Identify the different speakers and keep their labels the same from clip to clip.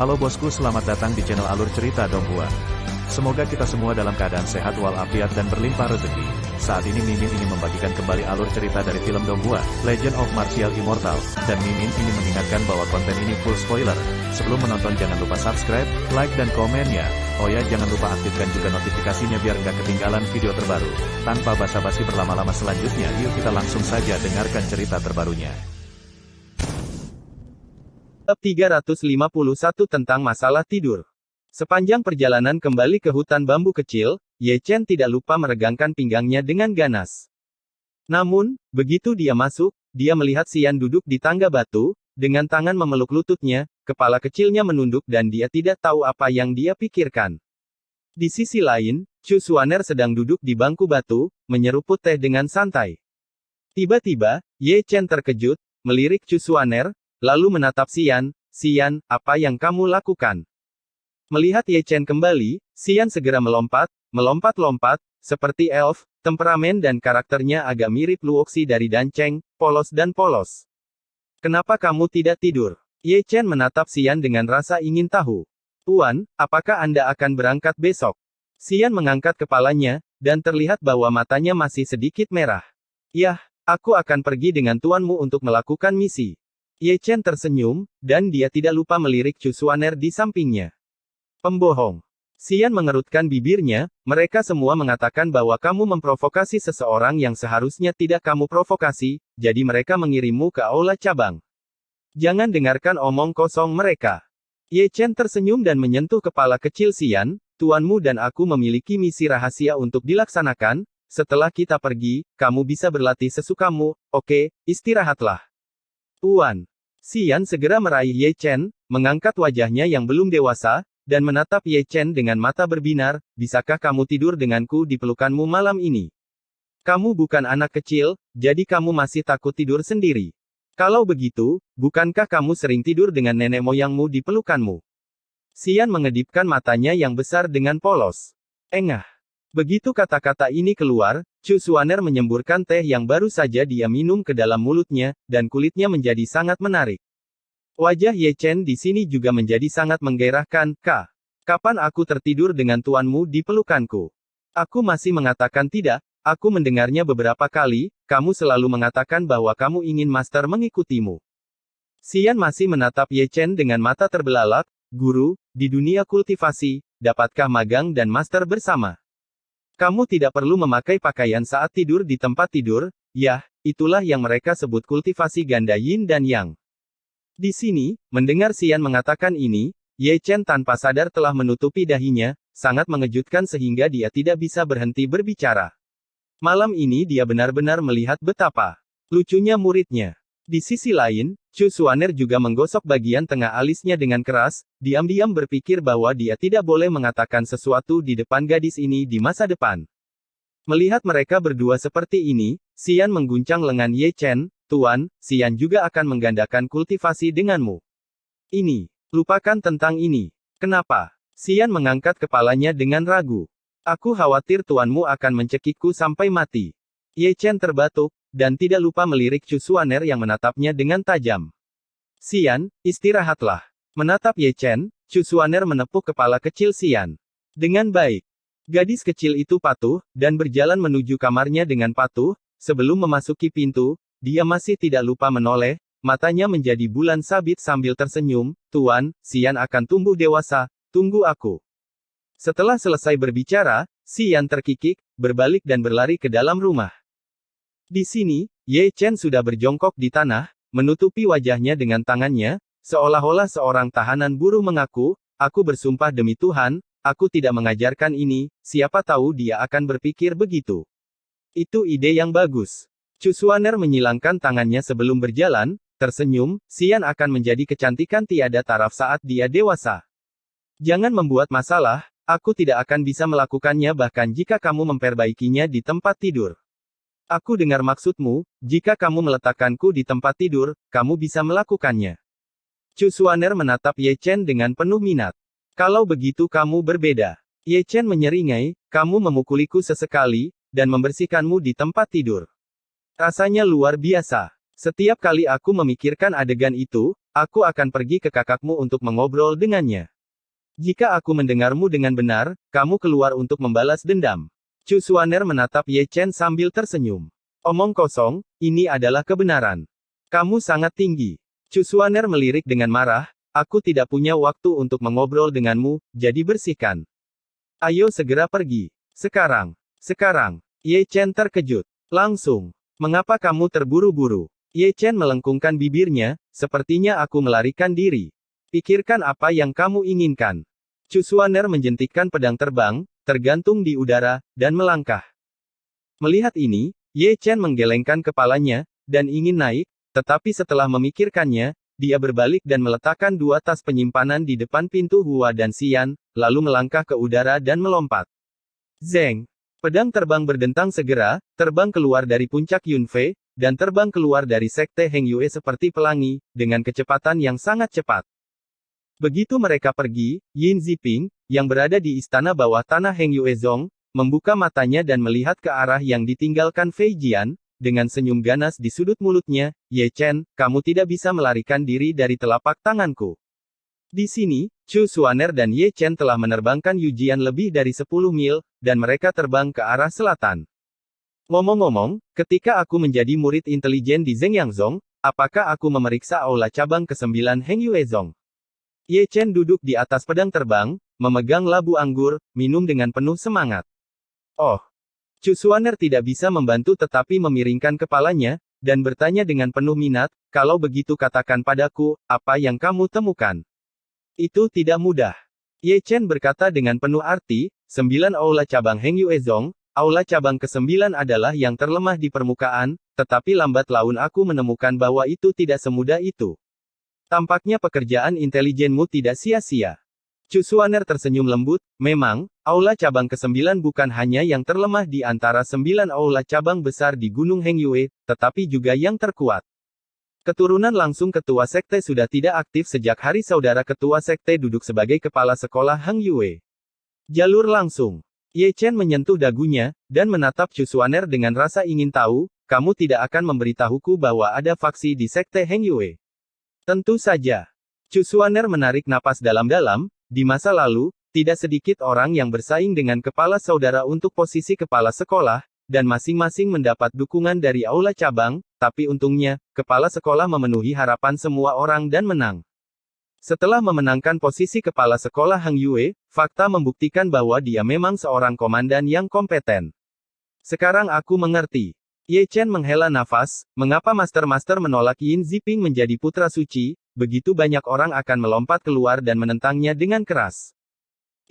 Speaker 1: Halo bosku, selamat datang di channel Alur Cerita Donghua. Semoga kita semua dalam keadaan sehat walafiat dan berlimpah rezeki. Saat ini Mimin ingin membagikan kembali alur cerita dari film Donghua, Legend of Martial Immortal, dan Mimin ingin mengingatkan bahwa konten ini full spoiler. Sebelum menonton jangan lupa subscribe, like dan komennya. Oh ya, jangan lupa aktifkan juga notifikasinya biar nggak ketinggalan video terbaru. Tanpa basa-basi berlama-lama selanjutnya, yuk kita langsung saja dengarkan cerita terbarunya.
Speaker 2: Bab 351 tentang masalah tidur. Sepanjang perjalanan kembali ke hutan bambu kecil, Ye Chen tidak lupa meregangkan pinggangnya dengan ganas. Namun, begitu dia masuk, dia melihat Xian duduk di tangga batu, dengan tangan memeluk lututnya, kepala kecilnya menunduk dan dia tidak tahu apa yang dia pikirkan. Di sisi lain, Chu Xuaner sedang duduk di bangku batu, menyeruput teh dengan santai. Tiba-tiba, Ye Chen terkejut, melirik Chu Xuaner, lalu menatap Xian. "Xian, apa yang kamu lakukan?" Melihat Ye Chen kembali, Xian segera melompat-lompat, seperti elf, temperamen dan karakternya agak mirip Luoxi dari Dancheng, polos dan polos. "Kenapa kamu tidak tidur?" Ye Chen menatap Xian dengan rasa ingin tahu. "Tuan, apakah Anda akan berangkat besok?" Xian mengangkat kepalanya, dan terlihat bahwa matanya masih sedikit merah. "Yah, aku akan pergi dengan tuanmu untuk melakukan misi." Ye Chen tersenyum, dan dia tidak lupa melirik Chu Xuaner di sampingnya. "Pembohong." Xian mengerutkan bibirnya, "Mereka semua mengatakan bahwa kamu memprovokasi seseorang yang seharusnya tidak kamu provokasi, jadi mereka mengirimmu ke aula cabang. Jangan dengarkan omong kosong mereka." Ye Chen tersenyum dan menyentuh kepala kecil Xian. "Tuanmu dan aku memiliki misi rahasia untuk dilaksanakan. Setelah kita pergi, kamu bisa berlatih sesukamu. Oke, istirahatlah." "Tuan." Xian segera meraih Ye Chen, mengangkat wajahnya yang belum dewasa, dan menatap Ye Chen dengan mata berbinar. "Bisakah kamu tidur denganku di pelukanmu malam ini? Kamu bukan anak kecil, jadi kamu masih takut tidur sendiri. Kalau begitu, bukankah kamu sering tidur dengan nenek moyangmu di pelukanmu?" Xian mengedipkan matanya yang besar dengan polos. "Engah." Begitu kata-kata ini keluar, Chu Xuaner menyemburkan teh yang baru saja dia minum ke dalam mulutnya, dan kulitnya menjadi sangat menarik. Wajah Ye Chen di sini juga menjadi sangat menggairahkan. Kapan aku tertidur dengan tuanmu di pelukanku? Aku masih mengatakan tidak, aku mendengarnya beberapa kali, kamu selalu mengatakan bahwa kamu ingin master mengikutimu." Xian masih menatap Ye Chen dengan mata terbelalak. "Guru, di dunia kultivasi, dapatkah magang dan master bersama? Kamu tidak perlu memakai pakaian saat tidur di tempat tidur." "Yah, itulah yang mereka sebut kultivasi ganda yin dan yang." Di sini, mendengar Xian mengatakan ini, Ye Chen tanpa sadar telah menutupi dahinya, sangat mengejutkan sehingga dia tidak bisa berhenti berbicara. Malam ini dia benar-benar melihat betapa lucunya muridnya. Di sisi lain, Chu Xuaner juga menggosok bagian tengah alisnya dengan keras, diam-diam berpikir bahwa dia tidak boleh mengatakan sesuatu di depan gadis ini di masa depan. Melihat mereka berdua seperti ini, Xian mengguncang lengan Ye Chen. "Tuan, Xian juga akan menggandakan kultivasi denganmu." "Ini, lupakan tentang ini." "Kenapa?" Xian mengangkat kepalanya dengan ragu. "Aku khawatir tuanmu akan mencekikku sampai mati." Ye Chen terbatuk, dan tidak lupa melirik Chu Xuaner yang menatapnya dengan tajam. "Xian, istirahatlah." Menatap Ye Chen, Chu Xuaner menepuk kepala kecil Xian. Dengan baik. Gadis kecil itu patuh, dan berjalan menuju kamarnya dengan patuh. Sebelum memasuki pintu, dia masih tidak lupa menoleh, matanya menjadi bulan sabit sambil tersenyum. "Tuan, Xian akan tumbuh dewasa, tunggu aku." Setelah selesai berbicara, Xian terkikik, berbalik dan berlari ke dalam rumah. Di sini, Ye Chen sudah berjongkok di tanah, menutupi wajahnya dengan tangannya, seolah-olah seorang tahanan buruh mengaku, "Aku bersumpah demi Tuhan, aku tidak mengajarkan ini." Siapa tahu dia akan berpikir begitu. Itu ide yang bagus. Chu Xuaner menyilangkan tangannya sebelum berjalan, tersenyum. "Xian akan menjadi kecantikan tiada taraf saat dia dewasa. Jangan membuat masalah, aku tidak akan bisa melakukannya bahkan jika kamu memperbaikinya di tempat tidur." "Aku dengar maksudmu, jika kamu meletakkanku di tempat tidur, kamu bisa melakukannya." Chu Xuaner menatap Ye Chen dengan penuh minat. "Kalau begitu kamu berbeda." Ye Chen menyeringai, "Kamu memukuliku sesekali, dan membersihkanmu di tempat tidur. Rasanya luar biasa. Setiap kali aku memikirkan adegan itu, aku akan pergi ke kakakmu untuk mengobrol dengannya. Jika aku mendengarmu dengan benar, kamu keluar untuk membalas dendam. Chu Xuaner menatap Ye Chen sambil tersenyum. Omong kosong, ini adalah kebenaran. Kamu sangat tinggi. Chu Xuaner melirik dengan marah, aku tidak punya waktu untuk mengobrol denganmu, jadi bersihkan. Ayo segera pergi. Sekarang. Sekarang. Ye Chen terkejut. Langsung. Mengapa kamu terburu-buru? Ye Chen melengkungkan bibirnya, sepertinya aku melarikan diri. Pikirkan apa yang kamu inginkan. Chu Xuaner menjentikkan pedang terbang, tergantung di udara, dan melangkah. Melihat ini, Ye Chen menggelengkan kepalanya, dan ingin naik, tetapi setelah memikirkannya, dia berbalik dan meletakkan dua tas penyimpanan di depan pintu Hua dan Xian, lalu melangkah ke udara dan melompat. Zeng! Pedang terbang berdentang segera, terbang keluar dari puncak Yunfei, dan terbang keluar dari sekte Heng Yue seperti pelangi, dengan kecepatan yang sangat cepat. Begitu mereka pergi, Yin Ziping, yang berada di istana bawah tanah Heng Yue Zong, membuka matanya dan melihat ke arah yang ditinggalkan Fei Jian, dengan senyum ganas di sudut mulutnya, Ye Chen, kamu tidak bisa melarikan diri dari telapak tanganku. Di sini, Chu Xuaner dan Ye Chen telah menerbangkan Yu Jian lebih dari 10 mil, dan mereka terbang ke arah selatan. Ngomong-ngomong, ketika aku menjadi murid intelijen di Zeng Yang Zong, apakah aku memeriksa aula cabang ke-9 Heng Yue Zong? Ye Chen duduk di atas pedang terbang, memegang labu anggur, minum dengan penuh semangat. Oh! Chu Xuaner tidak bisa membantu tetapi memiringkan kepalanya, dan bertanya dengan penuh minat, kalau begitu katakan padaku, apa yang kamu temukan? Itu tidak mudah. Ye Chen berkata dengan penuh arti, 9 aula cabang Heng Yue Zong, aula cabang ke-9 adalah yang terlemah di permukaan, tetapi lambat laun aku menemukan bahwa itu tidak semudah itu. Tampaknya pekerjaan intelijenmu tidak sia-sia. Chu Xuaner tersenyum lembut, memang, aula cabang ke-9 bukan hanya yang terlemah di antara 9 aula cabang besar di Gunung Heng Yue, tetapi juga yang terkuat. Keturunan langsung ketua sekte sudah tidak aktif sejak hari saudara ketua sekte duduk sebagai kepala sekolah Heng Yue. Jalur langsung. Ye Chen menyentuh dagunya, dan menatap Chu Xuaner dengan rasa ingin tahu, kamu tidak akan memberitahuku bahwa ada faksi di sekte Heng Yue. Tentu saja. Chu Xuaner menarik napas dalam-dalam, di masa lalu, tidak sedikit orang yang bersaing dengan kepala saudara untuk posisi kepala sekolah, dan masing-masing mendapat dukungan dari aula cabang, tapi untungnya, kepala sekolah memenuhi harapan semua orang dan menang. Setelah memenangkan posisi kepala sekolah Heng Yue, fakta membuktikan bahwa dia memang seorang komandan yang kompeten. Sekarang aku mengerti. Ye Chen menghela nafas, mengapa master-master menolak Yin Ziping menjadi putra suci, begitu banyak orang akan melompat keluar dan menentangnya dengan keras.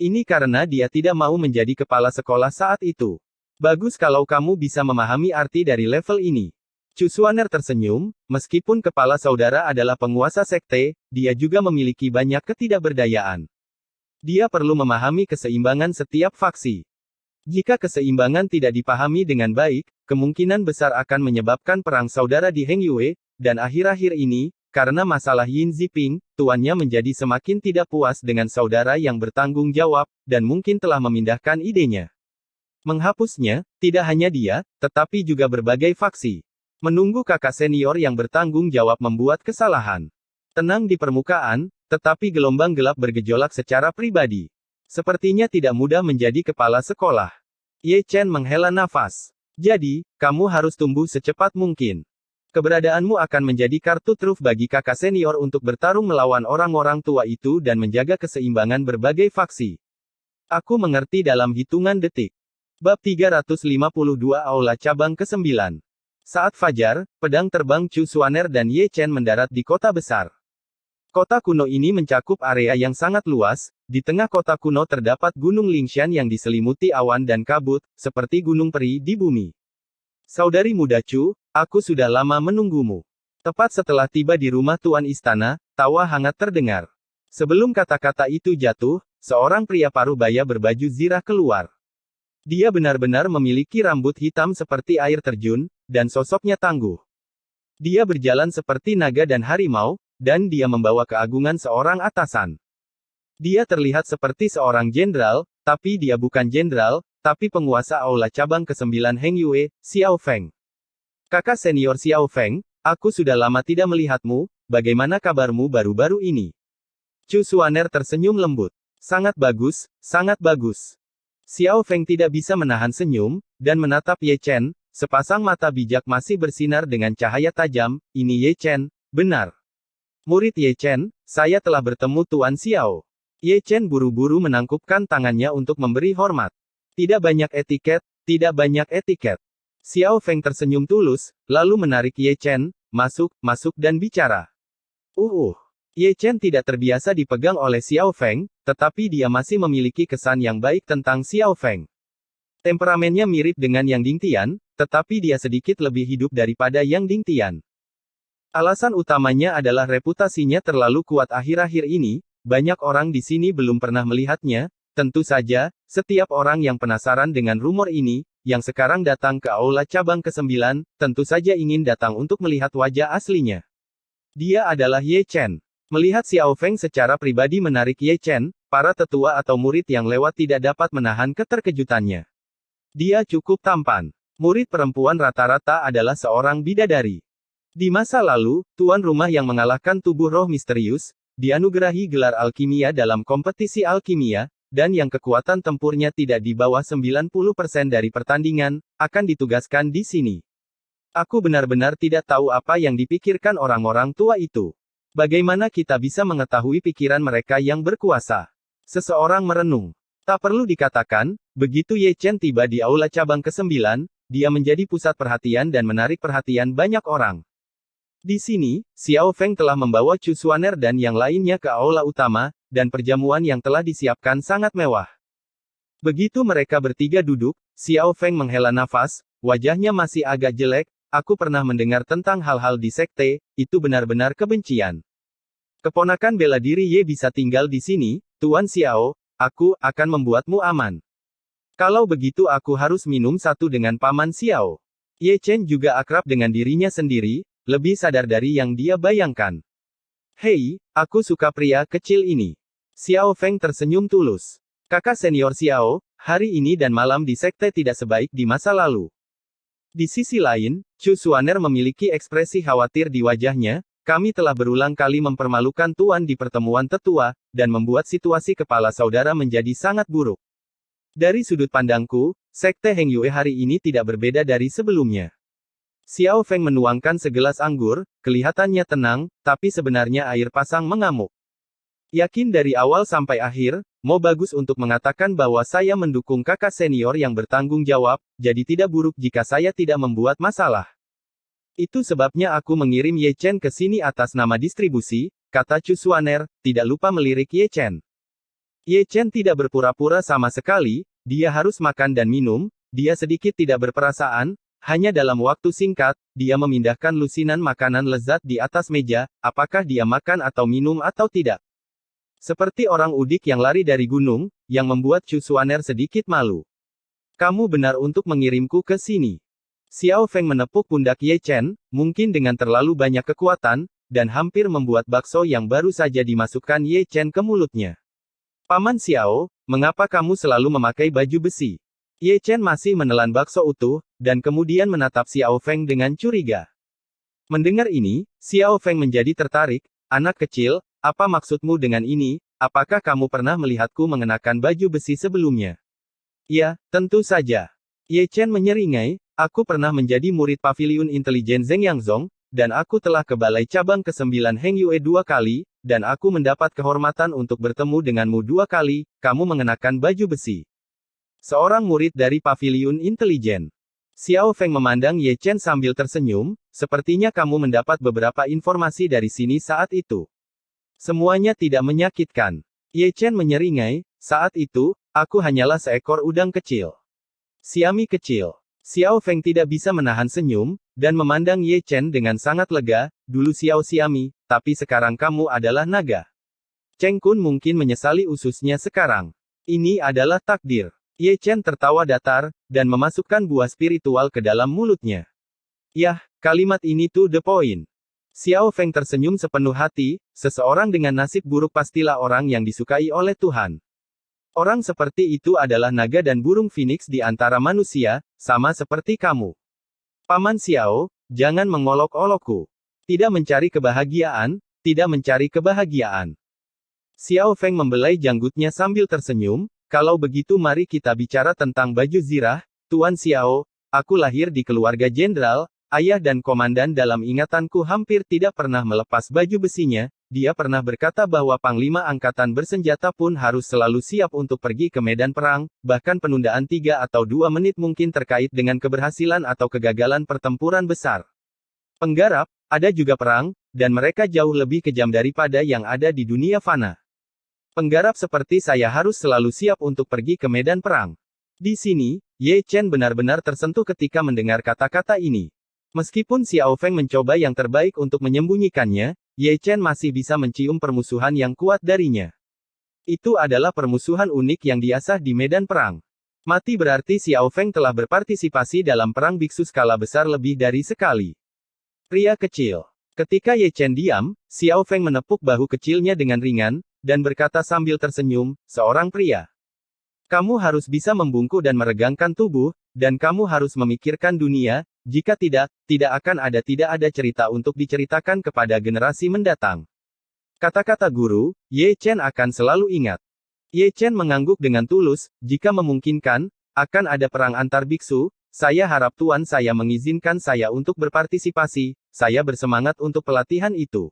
Speaker 2: Ini karena dia tidak mau menjadi kepala sekolah saat itu. Bagus kalau kamu bisa memahami arti dari level ini. Chu Xuaner tersenyum, meskipun kepala saudara adalah penguasa sekte, dia juga memiliki banyak ketidakberdayaan. Dia perlu memahami keseimbangan setiap faksi. Jika keseimbangan tidak dipahami dengan baik, kemungkinan besar akan menyebabkan perang saudara di Heng Yue, dan akhir-akhir ini, karena masalah Yin Ziping, tuannya menjadi semakin tidak puas dengan saudara yang bertanggung jawab, dan mungkin telah memindahkan idenya. Menghapusnya, tidak hanya dia, tetapi juga berbagai faksi. Menunggu kakak senior yang bertanggung jawab membuat kesalahan. Tenang di permukaan, tetapi gelombang gelap bergejolak secara pribadi. Sepertinya tidak mudah menjadi kepala sekolah. Ye Chen menghela nafas. Jadi, kamu harus tumbuh secepat mungkin. Keberadaanmu akan menjadi kartu truf bagi kakak senior untuk bertarung melawan orang-orang tua itu dan menjaga keseimbangan berbagai faksi. Aku mengerti dalam hitungan detik. Bab 352 Aula Cabang ke-9. Saat fajar, pedang terbang Chu Xuaner dan Ye Chen mendarat di kota besar. Kota kuno ini mencakup area yang sangat luas, di tengah kota kuno terdapat Gunung Lingshan yang diselimuti awan dan kabut, seperti gunung peri di bumi. Saudari muda Chu, aku sudah lama menunggumu. Tepat setelah tiba di rumah tuan istana, tawa hangat terdengar. Sebelum kata-kata itu jatuh, seorang pria parubaya berbaju zirah keluar. Dia benar-benar memiliki rambut hitam seperti air terjun, dan sosoknya tangguh. Dia berjalan seperti naga dan harimau, dan dia membawa keagungan seorang atasan. Dia terlihat seperti seorang jenderal, tapi dia bukan jenderal, tapi penguasa aula cabang ke-9 Heng Yue, Xiao Feng. Kakak senior Xiao Feng, aku sudah lama tidak melihatmu, bagaimana kabarmu baru-baru ini? Chu Xuaner tersenyum lembut. Sangat bagus, sangat bagus. Xiao Feng tidak bisa menahan senyum, dan menatap Ye Chen, sepasang mata bijak masih bersinar dengan cahaya tajam. Ini Ye Chen, benar. Murid Ye Chen, saya telah bertemu Tuan Xiao. Ye Chen buru-buru menangkupkan tangannya untuk memberi hormat. Tidak banyak etiket, tidak banyak etiket. Xiao Feng tersenyum tulus, lalu menarik Ye Chen, masuk dan bicara. Ye Chen tidak terbiasa dipegang oleh Xiao Feng, tetapi dia masih memiliki kesan yang baik tentang Xiao Feng. Temperamennya mirip dengan Yang Dingtian, tetapi dia sedikit lebih hidup daripada Yang Dingtian. Alasan utamanya adalah reputasinya terlalu kuat akhir-akhir ini, banyak orang di sini belum pernah melihatnya. Tentu saja, setiap orang yang penasaran dengan rumor ini, yang sekarang datang ke aula cabang ke-9, tentu saja ingin datang untuk melihat wajah aslinya. Dia adalah Ye Chen. Melihat Xiao Feng secara pribadi menarik Ye Chen, para tetua atau murid yang lewat tidak dapat menahan keterkejutannya. Dia cukup tampan. Murid perempuan rata-rata adalah seorang bidadari. Di masa lalu, tuan rumah yang mengalahkan tubuh roh misterius, dianugerahi gelar alkimia dalam kompetisi alkimia, dan yang kekuatan tempurnya tidak di bawah 90% dari pertandingan, akan ditugaskan di sini. Aku benar-benar tidak tahu apa yang dipikirkan orang-orang tua itu. Bagaimana kita bisa mengetahui pikiran mereka yang berkuasa? Seseorang merenung. Tak perlu dikatakan, begitu Ye Chen tiba di aula cabang ke-9, dia menjadi pusat perhatian dan menarik perhatian banyak orang. Di sini, Xiao Feng telah membawa Chu Xuaner dan yang lainnya ke aula utama, dan perjamuan yang telah disiapkan sangat mewah. Begitu mereka bertiga duduk, Xiao Feng menghela nafas, wajahnya masih agak jelek. Aku pernah mendengar tentang hal-hal di sekte, itu benar-benar kebencian. Keponakan bela diri Ye bisa tinggal di sini, Tuan Xiao, aku akan membuatmu aman. Kalau begitu aku harus minum satu dengan Paman Xiao. Ye Chen juga akrab dengan dirinya sendiri, lebih sadar dari yang dia bayangkan. Hei, aku suka pria kecil ini. Xiao Feng tersenyum tulus. Kakak senior Xiao, hari ini dan malam di sekte tidak sebaik di masa lalu. Di sisi lain, Chu Xuaner memiliki ekspresi khawatir di wajahnya. Kami telah berulang kali mempermalukan Tuan di pertemuan tetua, dan membuat situasi kepala saudara menjadi sangat buruk. Dari sudut pandangku, sekte Heng Yue hari ini tidak berbeda dari sebelumnya. Xiao Feng menuangkan segelas anggur, kelihatannya tenang, tapi sebenarnya air pasang mengamuk. Yakin dari awal sampai akhir, mau bagus untuk mengatakan bahwa saya mendukung kakak senior yang bertanggung jawab, jadi tidak buruk jika saya tidak membuat masalah. Itu sebabnya aku mengirim Ye Chen ke sini atas nama distribusi, kata Chu Xuaner, tidak lupa melirik Ye Chen. Ye Chen tidak berpura-pura sama sekali, dia harus makan dan minum, dia sedikit tidak berperasaan, hanya dalam waktu singkat, dia memindahkan lusinan makanan lezat di atas meja, apakah dia makan atau minum atau tidak. Seperti orang udik yang lari dari gunung, yang membuat Chu Xuaner sedikit malu. Kamu benar untuk mengirimku ke sini. Xiao Feng menepuk pundak Ye Chen, mungkin dengan terlalu banyak kekuatan, dan hampir membuat bakso yang baru saja dimasukkan Ye Chen ke mulutnya. Paman Xiao, mengapa kamu selalu memakai baju besi? Ye Chen masih menelan bakso utuh, dan kemudian menatap Xiao Feng dengan curiga. Mendengar ini, Xiao Feng menjadi tertarik. Anak kecil, apa maksudmu dengan ini? Apakah kamu pernah melihatku mengenakan baju besi sebelumnya? Ya, tentu saja. Ye Chen menyeringai, aku pernah menjadi murid Paviliun Intelijen Zeng Yangzong, dan aku telah ke balai cabang ke-9 Heng Yue 2 kali, dan aku mendapat kehormatan untuk bertemu denganmu 2 kali, kamu mengenakan baju besi. Seorang murid dari Paviliun Intelijen. Xiao Feng memandang Ye Chen sambil tersenyum, sepertinya kamu mendapat beberapa informasi dari sini saat itu. Semuanya tidak menyakitkan. Ye Chen menyeringai, saat itu, aku hanyalah seekor udang kecil. Siami kecil. Xiao Feng tidak bisa menahan senyum, dan memandang Ye Chen dengan sangat lega, dulu Xiao Siami, tapi sekarang kamu adalah naga. Cheng Kun mungkin menyesali ususnya sekarang. Ini adalah takdir. Ye Chen tertawa datar, dan memasukkan buah spiritual ke dalam mulutnya. Yah, kalimat ini to the point. Xiao Feng tersenyum sepenuh hati, seseorang dengan nasib buruk pastilah orang yang disukai oleh Tuhan. Orang seperti itu adalah naga dan burung phoenix di antara manusia, sama seperti kamu. Paman Xiao, jangan mengolok-olokku. Tidak mencari kebahagiaan, tidak mencari kebahagiaan. Xiao Feng membelai janggutnya sambil tersenyum, kalau begitu mari kita bicara tentang baju zirah, Tuan Xiao, aku lahir di keluarga jenderal, ayah dan komandan dalam ingatanku hampir tidak pernah melepas baju besinya, dia pernah berkata bahwa Panglima Angkatan Bersenjata pun harus selalu siap untuk pergi ke medan perang, bahkan penundaan 3 atau 2 menit mungkin terkait dengan keberhasilan atau kegagalan pertempuran besar. Penggarap, ada juga perang, dan mereka jauh lebih kejam daripada yang ada di dunia fana. Penggarap seperti saya harus selalu siap untuk pergi ke medan perang. Di sini, Ye Chen benar-benar tersentuh ketika mendengar kata-kata ini. Meskipun Xiao Feng mencoba yang terbaik untuk menyembunyikannya, Ye Chen masih bisa mencium permusuhan yang kuat darinya. Itu adalah permusuhan unik yang diasah di medan perang. Mati berarti Xiao Feng telah berpartisipasi dalam perang biksu skala besar lebih dari sekali. Pria kecil. Ketika Ye Chen diam, Xiao Feng menepuk bahu kecilnya dengan ringan, dan berkata sambil tersenyum, seorang pria. Kamu harus bisa membungkuk dan meregangkan tubuh, dan kamu harus memikirkan dunia, jika tidak akan ada cerita untuk diceritakan kepada generasi mendatang. Kata-kata guru, Ye Chen akan selalu ingat. Ye Chen mengangguk dengan tulus, jika memungkinkan, akan ada perang antar biksu, saya harap tuan saya mengizinkan saya untuk berpartisipasi, saya bersemangat untuk pelatihan itu.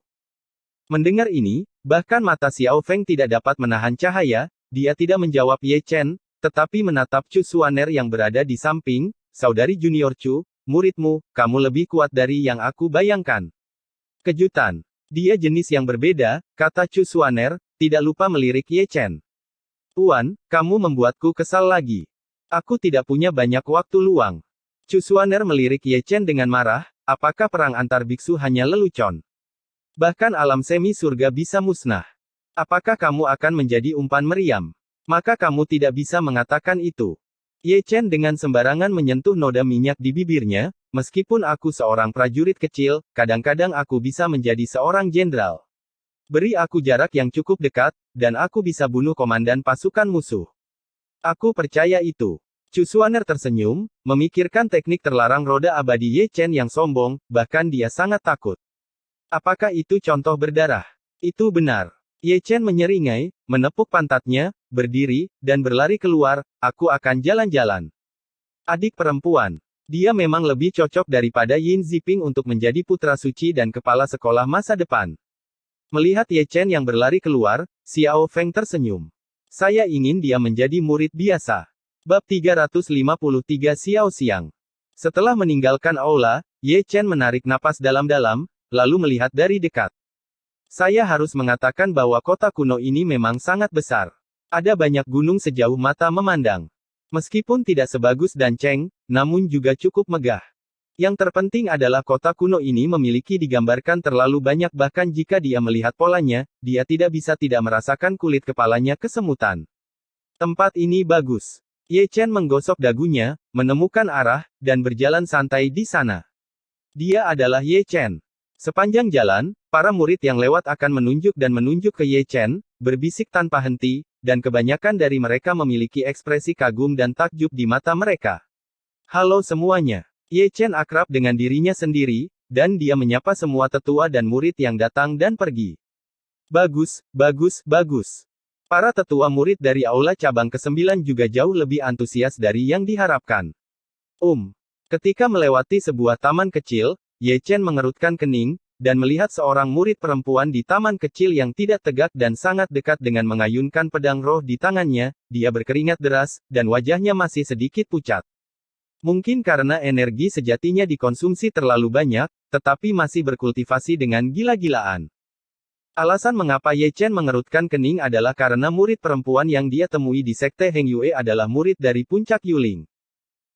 Speaker 2: Mendengar ini, bahkan mata Xiao Feng tidak dapat menahan cahaya, dia tidak menjawab Ye Chen, tetapi menatap Chu Xuaner yang berada di samping, saudari junior Chu, muridmu, kamu lebih kuat dari yang aku bayangkan. Kejutan. Dia jenis yang berbeda, kata Chu Xuaner, tidak lupa melirik Ye Chen. Tuan, kamu membuatku kesal lagi. Aku tidak punya banyak waktu luang. Chu Xuaner melirik Ye Chen dengan marah, apakah perang antar biksu hanya lelucon? Bahkan alam semi surga bisa musnah. Apakah kamu akan menjadi umpan meriam? Maka kamu tidak bisa mengatakan itu. Ye Chen dengan sembarangan menyentuh noda minyak di bibirnya, meskipun aku seorang prajurit kecil, kadang-kadang aku bisa menjadi seorang jenderal. Beri aku jarak yang cukup dekat, dan aku bisa bunuh komandan pasukan musuh. Aku percaya itu. Chu Xuaner tersenyum, memikirkan teknik terlarang roda abadi Ye Chen yang sombong, bahkan dia sangat takut. Apakah itu contoh berdarah? Itu benar. Ye Chen menyeringai, menepuk pantatnya, berdiri, dan berlari keluar, aku akan jalan-jalan. Adik perempuan. Dia memang lebih cocok daripada Yin Ziping untuk menjadi putra suci dan kepala sekolah masa depan. Melihat Ye Chen yang berlari keluar, Xiao Feng tersenyum. Saya ingin dia menjadi murid biasa. Bab 353 Xiao Xiang. Setelah meninggalkan aula, Ye Chen menarik napas dalam-dalam, lalu melihat dari dekat. Saya harus mengatakan bahwa kota kuno ini memang sangat besar. Ada banyak gunung sejauh mata memandang. Meskipun tidak sebagus Dancheng, namun juga cukup megah. Yang terpenting adalah kota kuno ini memiliki digambarkan terlalu banyak bahkan jika dia melihat polanya, dia tidak bisa tidak merasakan kulit kepalanya kesemutan. Tempat ini bagus. Ye Chen menggosok dagunya, menemukan arah, dan berjalan santai di sana. Dia adalah Ye Chen. Sepanjang jalan, para murid yang lewat akan menunjuk ke Ye Chen, berbisik tanpa henti, dan kebanyakan dari mereka memiliki ekspresi kagum dan takjub di mata mereka. Halo semuanya. Ye Chen akrab dengan dirinya sendiri, dan dia menyapa semua tetua dan murid yang datang dan pergi. Bagus, bagus, bagus. Para tetua murid dari aula cabang ke-9 juga jauh lebih antusias dari yang diharapkan. Ketika melewati sebuah taman kecil, Ye Chen mengerutkan kening, dan melihat seorang murid perempuan di taman kecil yang tidak tegak dan sangat dekat dengan mengayunkan pedang roh di tangannya, dia berkeringat deras, dan wajahnya masih sedikit pucat. Mungkin karena energi sejatinya dikonsumsi terlalu banyak, tetapi masih berkultivasi dengan gila-gilaan. Alasan mengapa Ye Chen mengerutkan kening adalah karena murid perempuan yang dia temui di Sekte Heng Yue adalah murid dari Puncak Yuling.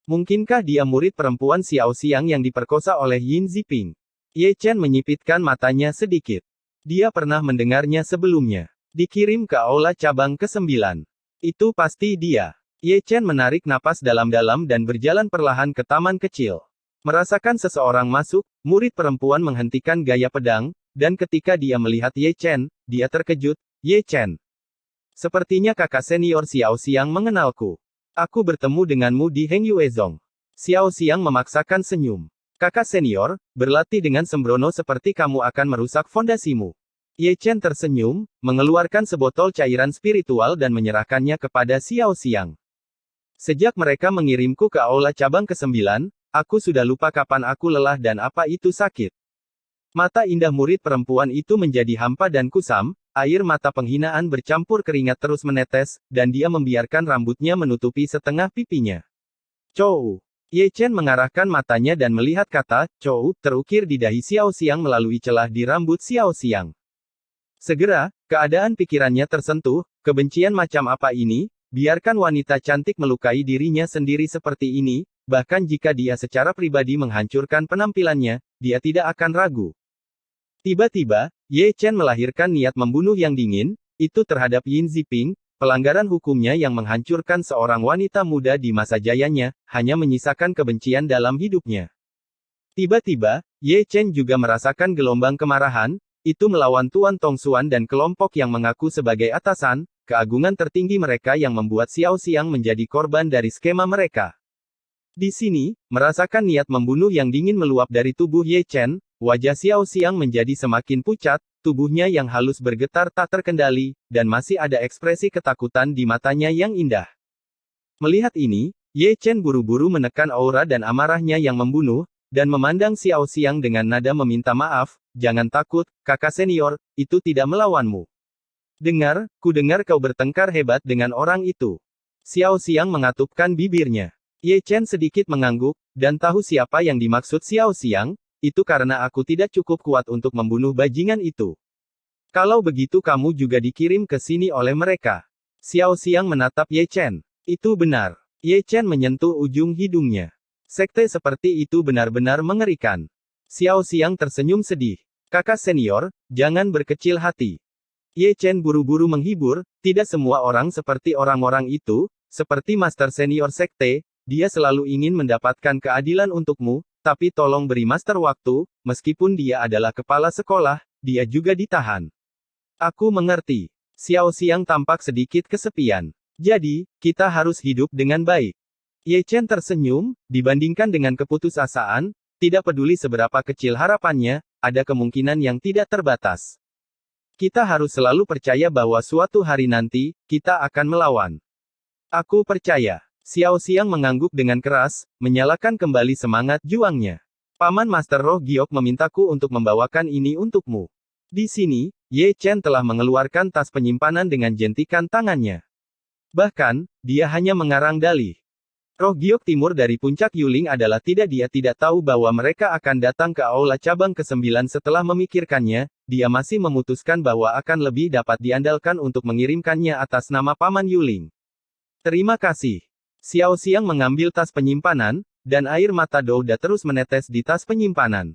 Speaker 2: Mungkinkah dia murid perempuan Xiao Xiang yang diperkosa oleh Yin Ziping? Ye Chen menyipitkan matanya sedikit. Dia pernah mendengarnya sebelumnya. Dikirim ke aula cabang ke-9. Itu pasti dia. Ye Chen menarik napas dalam-dalam dan berjalan perlahan ke taman kecil. Merasakan seseorang masuk, murid perempuan menghentikan gaya pedang, dan ketika dia melihat Ye Chen, dia terkejut. Ye Chen. Sepertinya kakak senior Xiao Xiang mengenalku. Aku bertemu denganmu di Heng Yue Zong. Xiao Xiang memaksakan senyum. Kakak senior, berlatih dengan sembrono seperti kamu akan merusak fondasimu. Ye Chen tersenyum, mengeluarkan sebotol cairan spiritual dan menyerahkannya kepada Xiao Xiang. Sejak mereka mengirimku ke aula cabang ke-9, aku sudah lupa kapan aku lelah dan apa itu sakit. Mata indah murid perempuan itu menjadi hampa dan kusam, air mata penghinaan bercampur keringat terus menetes, dan dia membiarkan rambutnya menutupi setengah pipinya. Chou. Ye Chen mengarahkan matanya dan melihat kata, Chou, terukir di dahi Xiao Xiang melalui celah di rambut Xiao Xiang. Segera, keadaan pikirannya tersentuh, kebencian macam apa ini, biarkan wanita cantik melukai dirinya sendiri seperti ini, bahkan jika dia secara pribadi menghancurkan penampilannya, dia tidak akan ragu. Tiba-tiba, Ye Chen melahirkan niat membunuh yang dingin, itu terhadap Yin Ziping, pelanggaran hukumnya yang menghancurkan seorang wanita muda di masa jayanya, hanya menyisakan kebencian dalam hidupnya. Tiba-tiba, Ye Chen juga merasakan gelombang kemarahan, itu melawan Tuan Tongxuan dan kelompok yang mengaku sebagai atasan, keagungan tertinggi mereka yang membuat Xiao Xiang menjadi korban dari skema mereka. Di sini, merasakan niat membunuh yang dingin meluap dari tubuh Ye Chen, wajah Xiao Xiang menjadi semakin pucat, tubuhnya yang halus bergetar tak terkendali, dan masih ada ekspresi ketakutan di matanya yang indah. Melihat ini, Ye Chen buru-buru menekan aura dan amarahnya yang membunuh, dan memandang Xiao Xiang dengan nada meminta maaf, jangan takut, kakak senior, itu tidak melawanmu. Ku dengar kau bertengkar hebat dengan orang itu. Xiao Xiang mengatupkan bibirnya. Ye Chen sedikit mengangguk, dan tahu siapa yang dimaksud Xiao Xiang, itu karena aku tidak cukup kuat untuk membunuh bajingan itu. Kalau begitu kamu juga dikirim ke sini oleh mereka. Xiao Xiang menatap Ye Chen. Itu benar. Ye Chen menyentuh ujung hidungnya. Sekte seperti itu benar-benar mengerikan. Xiao Xiang tersenyum sedih. Kakak senior, jangan berkecil hati. Ye Chen buru-buru menghibur, tidak semua orang seperti orang-orang itu, seperti Master Senior Sekte, dia selalu ingin mendapatkan keadilan untukmu, tapi tolong beri Master waktu, meskipun dia adalah kepala sekolah, dia juga ditahan. Aku mengerti. Xiao Xiang tampak sedikit kesepian. Jadi, kita harus hidup dengan baik. Ye Chen tersenyum, dibandingkan dengan keputusasaan, tidak peduli seberapa kecil harapannya, ada kemungkinan yang tidak terbatas. Kita harus selalu percaya bahwa suatu hari nanti, kita akan melawan. Aku percaya. Xiao Xiang mengangguk dengan keras, menyalakan kembali semangat juangnya. Paman Master Roh Giok memintaku untuk membawakan ini untukmu. Di sini, Ye Chen telah mengeluarkan tas penyimpanan dengan jentikan tangannya. Bahkan, dia hanya mengarang dalih. Roh Giok Timur dari puncak Yuling adalah dia tidak tahu bahwa mereka akan datang ke aula cabang ke-9 setelah memikirkannya, dia masih memutuskan bahwa akan lebih dapat diandalkan untuk mengirimkannya atas nama Paman Yuling. Terima kasih. Xiao Xiang mengambil tas penyimpanan, dan air mata Douda terus menetes di tas penyimpanan.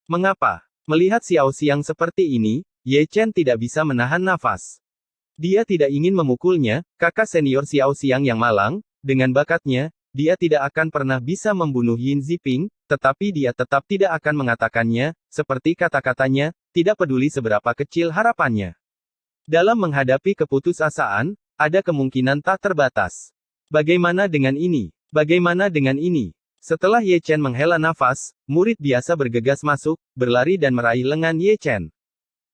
Speaker 2: Mengapa? Melihat Xiao Xiang seperti ini, Ye Chen tidak bisa menahan nafas. Dia tidak ingin memukulnya, kakak senior Xiao Xiang yang malang, dengan bakatnya, dia tidak akan pernah bisa membunuh Yin Ziping, tetapi dia tetap tidak akan mengatakannya, seperti kata-katanya, tidak peduli seberapa kecil harapannya. Dalam menghadapi keputusasaan, ada kemungkinan tak terbatas. Bagaimana dengan ini? Bagaimana dengan ini? Setelah Ye Chen menghela nafas, murid biasa bergegas masuk, berlari dan meraih lengan Ye Chen.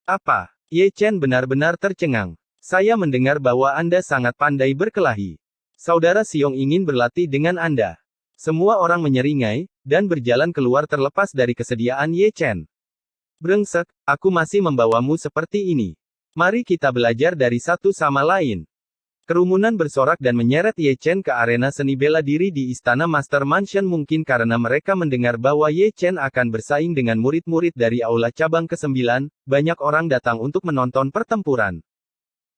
Speaker 2: Apa? Ye Chen benar-benar tercengang. Saya mendengar bahwa Anda sangat pandai berkelahi. Saudara Xiong ingin berlatih dengan Anda. Semua orang menyeringai, dan berjalan keluar terlepas dari kesediaan Ye Chen. Brengsek, aku masih membawamu seperti ini. Mari kita belajar dari satu sama lain. Kerumunan bersorak dan menyeret Ye Chen ke arena seni bela diri di Istana Master Mansion mungkin karena mereka mendengar bahwa Ye Chen akan bersaing dengan murid-murid dari aula cabang ke-9, banyak orang datang untuk menonton pertempuran.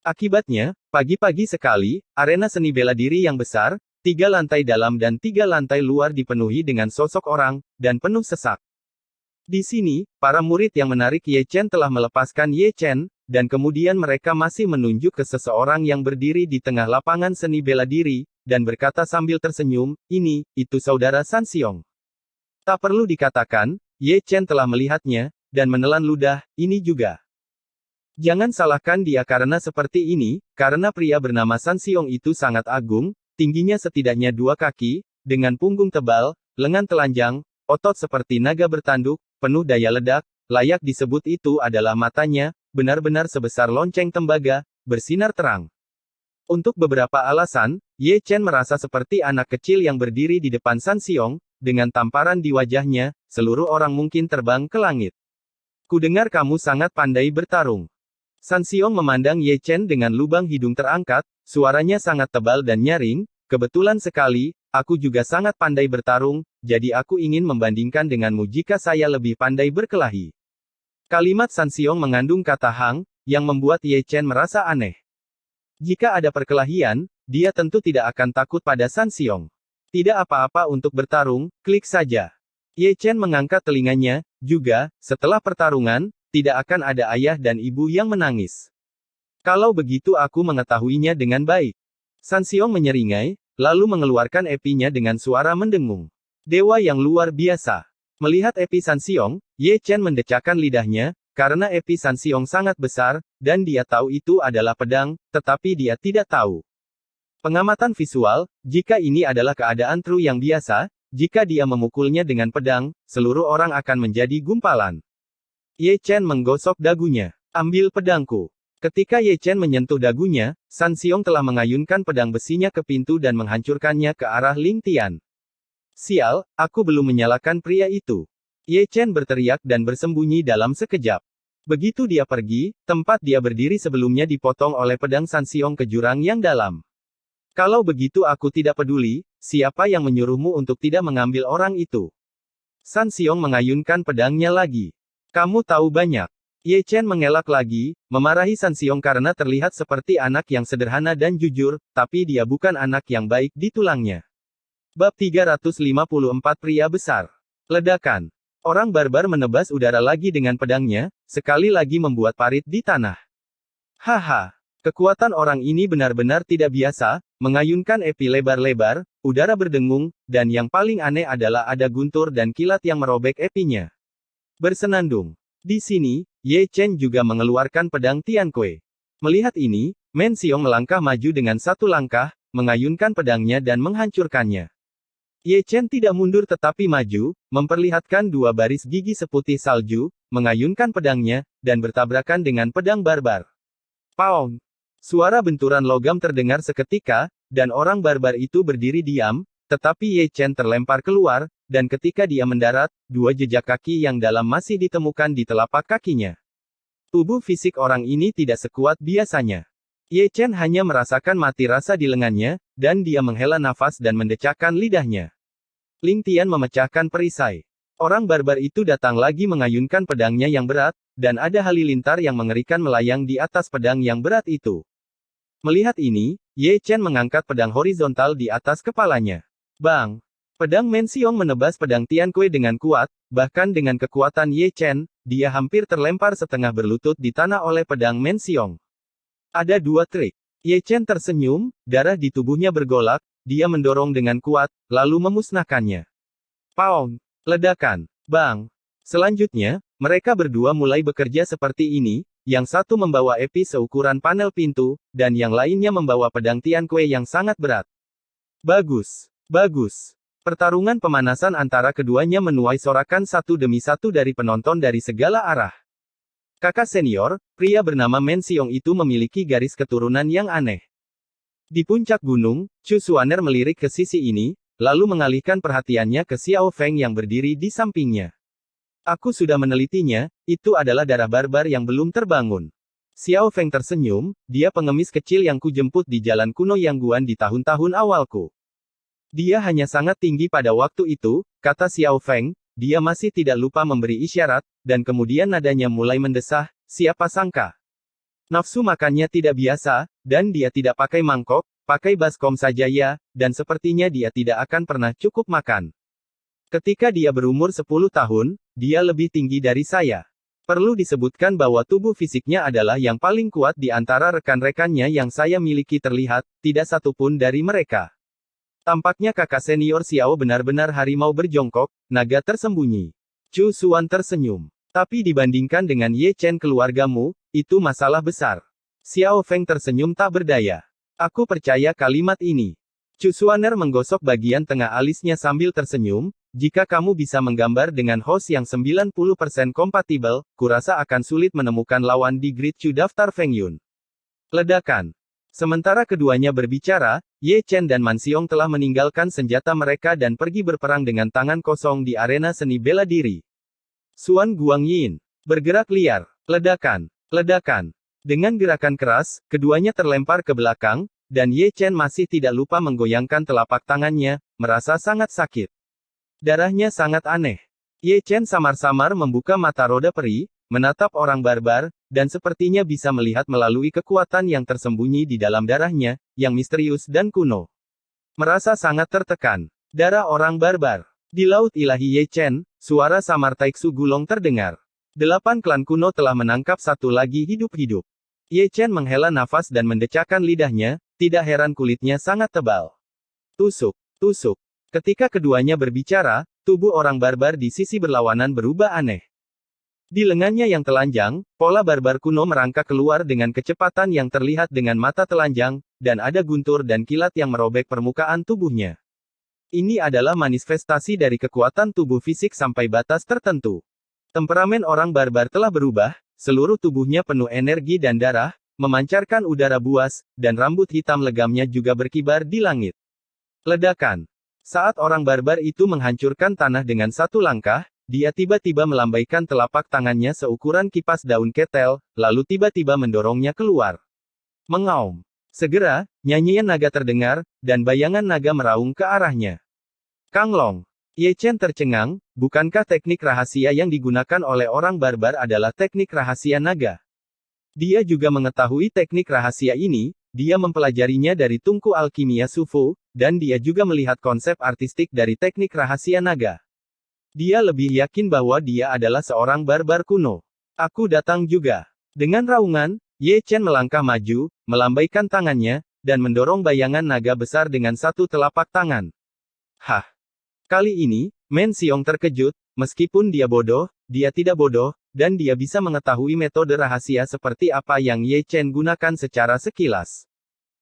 Speaker 2: Akibatnya, pagi-pagi sekali, arena seni bela diri yang besar, 3 lantai dalam dan 3 lantai luar dipenuhi dengan sosok orang, dan penuh sesak. Di sini, para murid yang menarik Ye Chen telah melepaskan Ye Chen, dan kemudian mereka masih menunjuk ke seseorang yang berdiri di tengah lapangan seni bela diri, dan berkata sambil tersenyum, itu saudara San Xiong. Tak perlu dikatakan, Ye Chen telah melihatnya, dan menelan ludah, ini juga. Jangan salahkan dia karena seperti ini, karena pria bernama San Xiong itu sangat agung, tingginya setidaknya 2 kaki, dengan punggung tebal, lengan telanjang, otot seperti naga bertanduk, penuh daya ledak, layak disebut itu adalah matanya, benar-benar sebesar lonceng tembaga, bersinar terang. Untuk beberapa alasan, Ye Chen merasa seperti anak kecil yang berdiri di depan San Xiong, dengan tamparan di wajahnya, seluruh orang mungkin terbang ke langit. Kudengar kamu sangat pandai bertarung. San Xiong memandang Ye Chen dengan lubang hidung terangkat, suaranya sangat tebal dan nyaring, kebetulan sekali, aku juga sangat pandai bertarung, jadi aku ingin membandingkan denganmu jika saya lebih pandai berkelahi. Kalimat San Xiong mengandung kata hang, yang membuat Ye Chen merasa aneh. Jika ada perkelahian, dia tentu tidak akan takut pada San Xiong. Tidak apa-apa untuk bertarung, klik saja. Ye Chen mengangkat telinganya, juga, setelah pertarungan, tidak akan ada ayah dan ibu yang menangis. Kalau begitu aku mengetahuinya dengan baik. San Xiong menyeringai, lalu mengeluarkan epinya dengan suara mendengung. Dewa yang luar biasa. Melihat epi San Xiong, Ye Chen mendecakkan lidahnya, karena epi San Xiong sangat besar, dan dia tahu itu adalah pedang, tetapi dia tidak tahu. Pengamatan visual, jika ini adalah keadaan true yang biasa, jika dia memukulnya dengan pedang, seluruh orang akan menjadi gumpalan. Ye Chen menggosok dagunya. Ambil pedangku. Ketika Ye Chen menyentuh dagunya, San Xiong telah mengayunkan pedang besinya ke pintu dan menghancurkannya ke arah Ling Tian. Sial, aku belum menyalakan pria itu. Ye Chen berteriak dan bersembunyi dalam sekejap. Begitu dia pergi, tempat dia berdiri sebelumnya dipotong oleh pedang San Xiong ke jurang yang dalam. Kalau begitu aku tidak peduli, siapa yang menyuruhmu untuk tidak mengambil orang itu? San Xiong mengayunkan pedangnya lagi. Kamu tahu banyak. Ye Chen mengelak lagi, memarahi San Xiong karena terlihat seperti anak yang sederhana dan jujur, tapi dia bukan anak yang baik di tulangnya. Bab 354 Pria Besar. Ledakan. Orang barbar menebas udara lagi dengan pedangnya, sekali lagi membuat parit di tanah. Haha. Kekuatan orang ini benar-benar tidak biasa, mengayunkan epi lebar-lebar, udara berdengung, dan yang paling aneh adalah ada guntur dan kilat yang merobek epinya. Bersenandung. Di sini, Ye Chen juga mengeluarkan pedang Tianque. Melihat ini, Men Xiong melangkah maju dengan satu langkah, mengayunkan pedangnya dan menghancurkannya. Ye Chen tidak mundur tetapi maju, memperlihatkan dua baris gigi seputih salju, mengayunkan pedangnya, dan bertabrakan dengan pedang barbar. Paung! Suara benturan logam terdengar seketika, dan orang barbar itu berdiri diam, tetapi Ye Chen terlempar keluar, dan ketika dia mendarat, dua jejak kaki yang dalam masih ditemukan di telapak kakinya. Tubuh fisik orang ini tidak sekuat biasanya. Ye Chen hanya merasakan mati rasa di lengannya, dan dia menghela nafas dan mendecakkan lidahnya. Ling Tian memecahkan perisai. Orang barbar itu datang lagi mengayunkan pedangnya yang berat, dan ada halilintar yang mengerikan melayang di atas pedang yang berat itu. Melihat ini, Ye Chen mengangkat pedang horizontal di atas kepalanya. Bang! Pedang Men Xiong menebas pedang Tianque dengan kuat, bahkan dengan kekuatan Ye Chen, dia hampir terlempar setengah berlutut di tanah oleh pedang Men Xiong. Ada dua trik. Ye Chen tersenyum, darah di tubuhnya bergolak, dia mendorong dengan kuat, lalu memusnahkannya. Paung! Ledakan! Bang! Selanjutnya, mereka berdua mulai bekerja seperti ini, yang satu membawa epi seukuran panel pintu, dan yang lainnya membawa pedang Tianque yang sangat berat. Bagus! Bagus! Pertarungan pemanasan antara keduanya menuai sorakan satu demi satu dari penonton dari segala arah. Kakak senior, pria bernama Men Xiong itu memiliki garis keturunan yang aneh. Di puncak gunung, Chu Xuaner melirik ke sisi ini, lalu mengalihkan perhatiannya ke Xiao Feng yang berdiri di sampingnya. Aku sudah menelitinya, itu adalah darah barbar yang belum terbangun. Xiao Feng tersenyum, dia pengemis kecil yang kujemput di jalan kuno Yangguan di tahun-tahun awalku. Dia hanya sangat tinggi pada waktu itu, kata Xiao Feng, dia masih tidak lupa memberi isyarat, dan kemudian nadanya mulai mendesah, siapa sangka. Nafsu makannya tidak biasa, dan dia tidak pakai mangkok, pakai baskom saja ya, dan sepertinya dia tidak akan pernah cukup makan. Ketika dia berumur 10 tahun, dia lebih tinggi dari saya. Perlu disebutkan bahwa tubuh fisiknya adalah yang paling kuat di antara rekan-rekannya yang saya miliki terlihat, tidak satupun dari mereka. Tampaknya kakak senior Xiao benar-benar harimau berjongkok, naga tersembunyi. Chu Xuan tersenyum. Tapi dibandingkan dengan Ye Chen keluargamu, itu masalah besar. Xiao Feng tersenyum tak berdaya. Aku percaya kalimat ini. Chu Xuaner menggosok bagian tengah alisnya sambil tersenyum, jika kamu bisa menggambar dengan host yang 90% kompatibel, kurasa akan sulit menemukan lawan di grid Chu daftar Feng Yun. Ledakan. Sementara keduanya berbicara, Ye Chen dan Man Xiong telah meninggalkan senjata mereka dan pergi berperang dengan tangan kosong di arena seni bela diri. Xuan Guangyin bergerak liar. Ledakan. Ledakan. Dengan gerakan keras, keduanya terlempar ke belakang, dan Ye Chen masih tidak lupa menggoyangkan telapak tangannya, merasa sangat sakit. Darahnya sangat aneh. Ye Chen samar-samar membuka mata roda peri, menatap orang barbar, dan sepertinya bisa melihat melalui kekuatan yang tersembunyi di dalam darahnya, yang misterius dan kuno. Merasa sangat tertekan. Darah orang barbar. Di Laut Ilahi Ye Chen, suara samar Taiksu Gulong terdengar. 8 klan kuno telah menangkap satu lagi hidup-hidup. Ye Chen menghela nafas dan mendecakkan lidahnya, tidak heran kulitnya sangat tebal. Tusuk, tusuk. Ketika keduanya berbicara, tubuh orang barbar di sisi berlawanan berubah aneh. Di lengannya yang telanjang, pola barbar kuno merangkak keluar dengan kecepatan yang terlihat dengan mata telanjang, dan ada guntur dan kilat yang merobek permukaan tubuhnya. Ini adalah manifestasi dari kekuatan tubuh fisik sampai batas tertentu. Temperamen orang barbar telah berubah, seluruh tubuhnya penuh energi dan darah, memancarkan udara buas, dan rambut hitam legamnya juga berkibar di langit. Ledakan. Saat orang barbar itu menghancurkan tanah dengan satu langkah, dia tiba-tiba melambaikan telapak tangannya seukuran kipas daun ketel, lalu tiba-tiba mendorongnya keluar. Mengaum. Segera, nyanyian naga terdengar, dan bayangan naga meraung ke arahnya. Kang Long. Ye Chen tercengang, bukankah teknik rahasia yang digunakan oleh orang barbar adalah teknik rahasia naga? Dia juga mengetahui teknik rahasia ini, dia mempelajarinya dari Tungku Alkimia Sufu, dan dia juga melihat konsep artistik dari teknik rahasia naga. Dia lebih yakin bahwa dia adalah seorang barbar kuno. Aku datang juga. Dengan raungan, Ye Chen melangkah maju, melambaikan tangannya, dan mendorong bayangan naga besar dengan satu telapak tangan. Hah! Kali ini, Man Xiong terkejut, meskipun dia bodoh, dia tidak bodoh, dan dia bisa mengetahui metode rahasia seperti apa yang Ye Chen gunakan secara sekilas.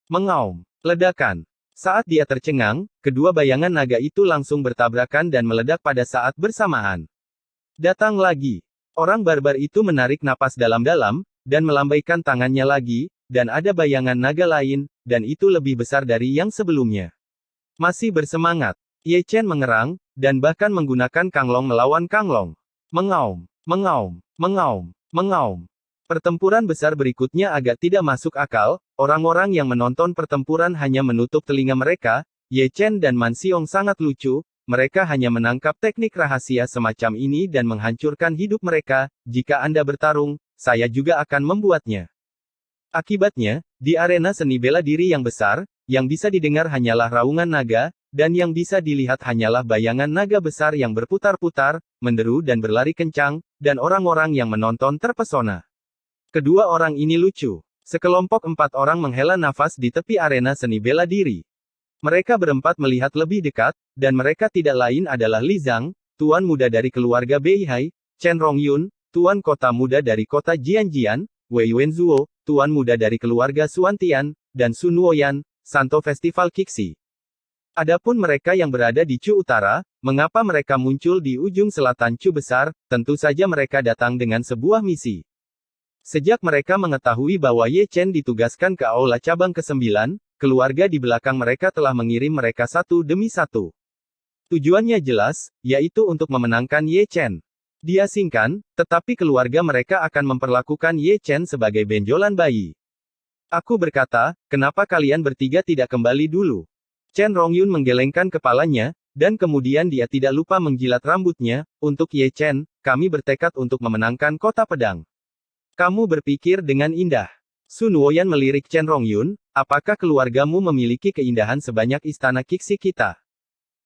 Speaker 2: Mengaum. Ledakan. Saat dia tercengang, kedua bayangan naga itu langsung bertabrakan dan meledak pada saat bersamaan. Datang lagi. Orang barbar itu menarik napas dalam-dalam, dan melambaikan tangannya lagi, dan ada bayangan naga lain, dan itu lebih besar dari yang sebelumnya. Masih bersemangat. Ye Chen mengerang, dan bahkan menggunakan Kang Long melawan Kang Long. Mengaum, mengaum, mengaum, mengaum. Pertempuran besar berikutnya agak tidak masuk akal, orang-orang yang menonton pertempuran hanya menutup telinga mereka, Ye Chen dan Man Xiong sangat lucu, mereka hanya menangkap teknik rahasia semacam ini dan menghancurkan hidup mereka, jika Anda bertarung, saya juga akan membuatnya. Akibatnya, di arena seni bela diri yang besar, yang bisa didengar hanyalah raungan naga, dan yang bisa dilihat hanyalah bayangan naga besar yang berputar-putar, menderu dan berlari kencang, dan orang-orang yang menonton terpesona. Kedua orang ini lucu. Sekelompok 4 orang menghela nafas di tepi arena seni bela diri. Mereka berempat melihat lebih dekat, dan mereka tidak lain adalah Li Zhang, tuan muda dari keluarga Beihai, Chen Rongyun, tuan kota muda dari kota Jianjian, Wei Wenzuo, tuan muda dari keluarga Xuantian, dan Sun Luoyan, Santo Festival Kixi. Adapun mereka yang berada di Chu Utara, mengapa mereka muncul di ujung selatan Chu Besar, tentu saja mereka datang dengan sebuah misi. Sejak mereka mengetahui bahwa Ye Chen ditugaskan ke Aula Cabang ke-9, keluarga di belakang mereka telah mengirim mereka satu demi satu. Tujuannya jelas, yaitu untuk memenangkan Ye Chen. Diasingkan, tetapi keluarga mereka akan memperlakukan Ye Chen sebagai benjolan bayi. Aku berkata, kenapa kalian bertiga tidak kembali dulu? Chen Rongyun menggelengkan kepalanya, dan kemudian dia tidak lupa menjilat rambutnya. Untuk Ye Chen, kami bertekad untuk memenangkan kota pedang. Kamu berpikir dengan indah. Sun Luoyan melirik Chen Rongyun, apakah keluargamu memiliki keindahan sebanyak istana Kixi kita?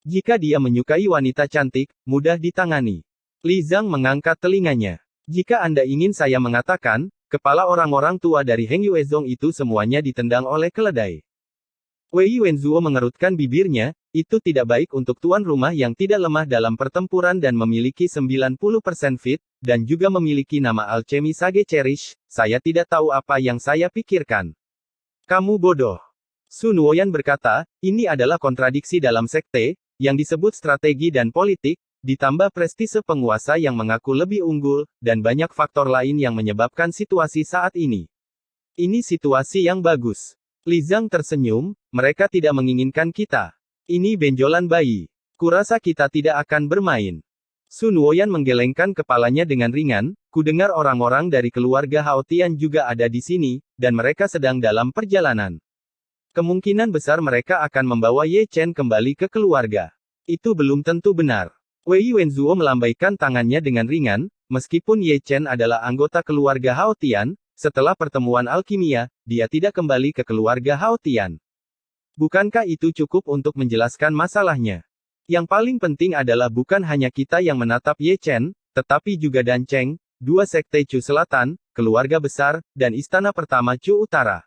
Speaker 2: Jika dia menyukai wanita cantik, mudah ditangani. Li Zhang mengangkat telinganya. Jika Anda ingin saya mengatakan, kepala orang-orang tua dari Heng Yuezong itu semuanya ditendang oleh keledai. Wei Wenzuo mengerutkan bibirnya, itu tidak baik untuk tuan rumah yang tidak lemah dalam pertempuran dan memiliki 90% fit, dan juga memiliki nama alchemy Sage Cherish, saya tidak tahu apa yang saya pikirkan. Kamu bodoh. Sun Woyan berkata, ini adalah kontradiksi dalam sekte, yang disebut strategi dan politik, ditambah prestise penguasa yang mengaku lebih unggul, dan banyak faktor lain yang menyebabkan situasi saat ini. Ini situasi yang bagus. Li Zhang tersenyum, mereka tidak menginginkan kita. Ini benjolan bayi. Kurasa kita tidak akan bermain. Sun Woyan menggelengkan kepalanya dengan ringan, kudengar orang-orang dari keluarga Hao Tian juga ada di sini, dan mereka sedang dalam perjalanan. Kemungkinan besar mereka akan membawa Ye Chen kembali ke keluarga. Itu belum tentu benar. Wei Wenzuo melambaikan tangannya dengan ringan, meskipun Ye Chen adalah anggota keluarga Hao Tian, setelah pertemuan alkimia, dia tidak kembali ke keluarga Hao Tian. Bukankah itu cukup untuk menjelaskan masalahnya? Yang paling penting adalah bukan hanya kita yang menatap Ye Chen, tetapi juga Dan Cheng, dua sekte Chu Selatan, keluarga besar, dan istana pertama Chu Utara.